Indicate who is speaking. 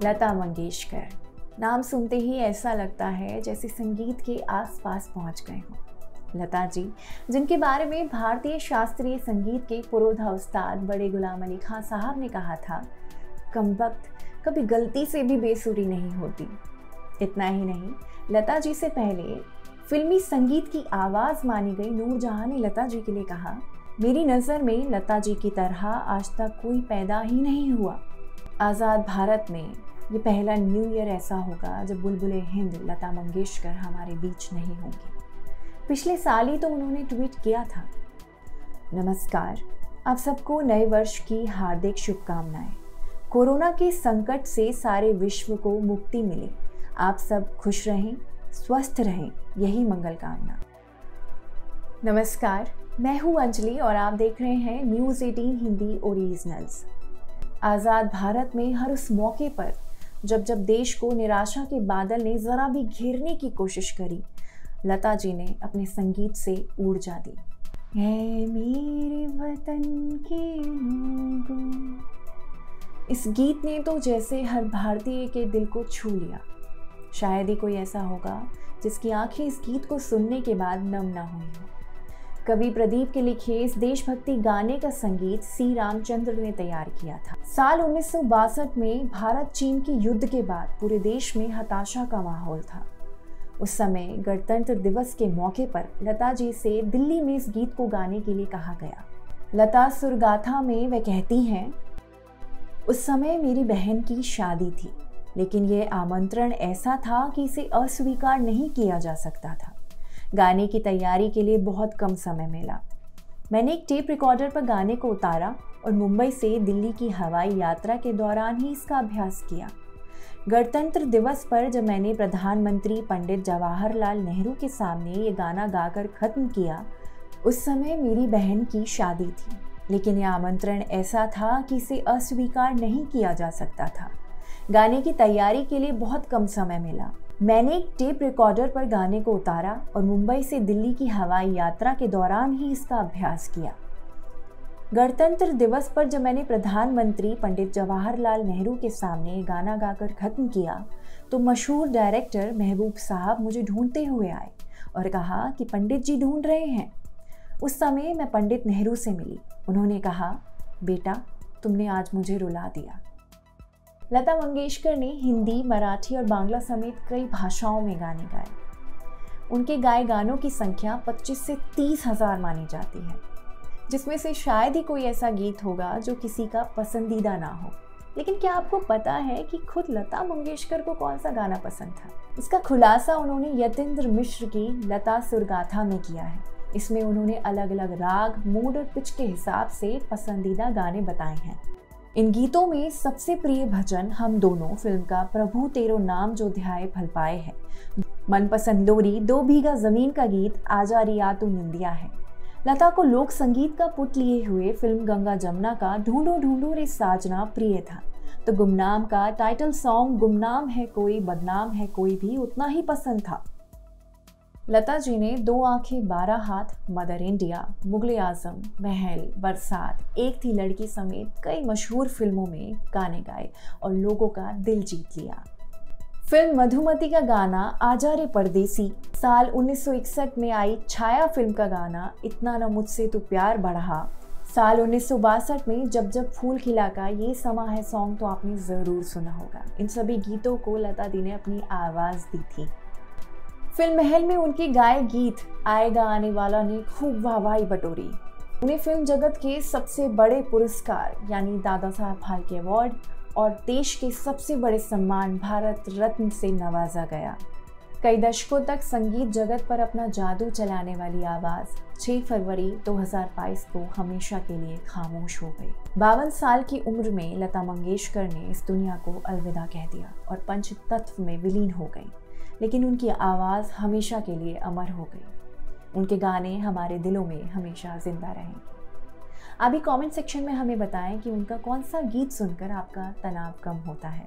Speaker 1: लता मंगेशकर, नाम सुनते ही ऐसा लगता है जैसे संगीत के आसपास पहुंच गए हों। लता जी, जिनके बारे में भारतीय शास्त्रीय संगीत के पुरोधा उस्ताद बड़े गुलाम अली खां साहब ने कहा था, कमबख्त कभी गलती से भी बेसुरी नहीं होती। इतना ही नहीं, लता जी से पहले फिल्मी संगीत की आवाज़ मानी गई नूरजहां ने लता जी के लिए कहा, मेरी नज़र में लता जी की तरह आज तक कोई पैदा ही नहीं हुआ। आज़ाद भारत में ये पहला न्यू ईयर ऐसा होगा जब बुलबुले हिंद लता मंगेशकर हमारे बीच नहीं होंगी। पिछले साल ही तो उन्होंने ट्वीट किया था, नमस्कार, आप सबको नए वर्ष की हार्दिक शुभकामनाएं। कोरोना के संकट से सारे विश्व को मुक्ति मिले। आप सब खुश रहें, स्वस्थ रहें, यही मंगल कामना। नमस्कार, मैं हूँ अंजलि और आप देख रहे हैं न्यूज़ 18 हिंदी ओरिजिनल्स। आज़ाद भारत में हर उस मौके पर जब देश को निराशा के बादल ने ज़रा भी घेरने की कोशिश करी, लता जी ने अपने संगीत से ऊर्जा दी। ऐ मेरे वतन के लोगों, इस गीत ने तो जैसे हर भारतीय के दिल को छू लिया। शायद ही कोई ऐसा होगा जिसकी आंखें इस गीत को सुनने के बाद नम ना हुई हो। कवि प्रदीप के लिखे इस देशभक्ति गाने का संगीत सी रामचंद्र ने तैयार किया था। साल 1962 में भारत चीन के युद्ध के बाद पूरे देश में हताशा का माहौल था। उस समय गणतंत्र दिवस के मौके पर लता जी से दिल्ली में इस गीत को गाने के लिए कहा गया। लता सुरगाथा में वे कहती हैं, उस समय मेरी बहन की शादी थी, लेकिन ये आमंत्रण ऐसा था कि इसे अस्वीकार नहीं किया जा सकता था। गाने की तैयारी के लिए बहुत कम समय मिला। मैंने एक टेप रिकॉर्डर पर गाने को उतारा और मुंबई से दिल्ली की हवाई यात्रा के दौरान ही इसका अभ्यास किया। गणतंत्र दिवस पर जब मैंने प्रधानमंत्री पंडित जवाहरलाल नेहरू के सामने ये गाना गाकर ख़त्म किया, उस समय मेरी बहन की शादी थी, लेकिन यह आमंत्रण ऐसा था कि इसे अस्वीकार नहीं किया जा सकता था। गाने की तैयारी के लिए बहुत कम समय मिला। मैंने एक टेप रिकॉर्डर पर गाने को उतारा और मुंबई से दिल्ली की हवाई यात्रा के दौरान ही इसका अभ्यास किया। गणतंत्र दिवस पर जब मैंने प्रधानमंत्री पंडित जवाहरलाल नेहरू के सामने गाना गाकर ख़त्म किया, तो मशहूर डायरेक्टर महबूब साहब मुझे ढूंढते हुए आए और कहा कि पंडित जी ढूंढ रहे हैं। उस समय मैं पंडित नेहरू से मिली। उन्होंने कहा, बेटा, तुमने आज मुझे रुला दिया। लता मंगेशकर ने हिंदी, मराठी और बांग्ला समेत कई भाषाओं में गाने गाए। उनके गाए गानों की संख्या 25 से 30 हज़ार मानी जाती है, जिसमें से शायद ही कोई ऐसा गीत होगा जो किसी का पसंदीदा ना हो। लेकिन क्या आपको पता है कि खुद लता मंगेशकर को कौन सा गाना पसंद था? इसका खुलासा उन्होंने यतीन्द्र मिश्र की लता सुरगाथा में किया है। इसमें उन्होंने अलग अलग राग, मूड और पिच के हिसाब से पसंदीदा गाने बताए हैं। इन गीतों में सबसे प्रिय भजन हम दोनों फिल्म का प्रभु तेरो नाम जो ध्याए फल पाए है। मनपसंद लोरी 2 बीघा जमीन का गीत आजा रिया तू निंदिया है। लता को लोक संगीत का पुट लिए हुए फिल्म गंगा जमुना का ढूंढो ढूंढो रे साजना प्रिय था, तो गुमनाम का टाइटल सॉन्ग गुमनाम है कोई बदनाम है कोई भी उतना ही पसंद था। लता जी ने 2 आंखें 12 हाथ, मदर इंडिया, मुगले आजम, महल, बरसात, एक थी लड़की समेत कई मशहूर फिल्मों में गाने गाए और लोगों का दिल जीत लिया। फिल्म मधुमती का गाना आजा रे परदेसी, साल 1961 में आई छाया फिल्म का गाना इतना न मुझसे तू प्यार बढ़ा, साल 1962 में जब फूल खिला का ये समा है सॉन्ग तो आपने ज़रूर सुना होगा। इन सभी गीतों को लता दी ने अपनी आवाज़ दी थी। फिल्म महल में उनके गाए गीत आएगा आने वाला ने खूब वाहवाही बटोरी। उन्हें फिल्म जगत के सबसे बड़े पुरस्कार यानी दादा साहब फाल्के अवार्ड और देश के सबसे बड़े सम्मान भारत रत्न से नवाजा गया। कई दशकों तक संगीत जगत पर अपना जादू चलाने वाली आवाज़ 6 फरवरी 2022 को हमेशा के लिए खामोश हो गई। 52 साल की उम्र में लता मंगेशकर ने इस दुनिया को अलविदा कह दिया और पंच तत्व में विलीन हो गई, लेकिन उनकी आवाज़ हमेशा के लिए अमर हो गई। उनके गाने हमारे दिलों में हमेशा जिंदा रहेंगे। अभी कमेंट सेक्शन में हमें बताएं कि उनका कौन सा गीत सुनकर आपका तनाव कम होता है।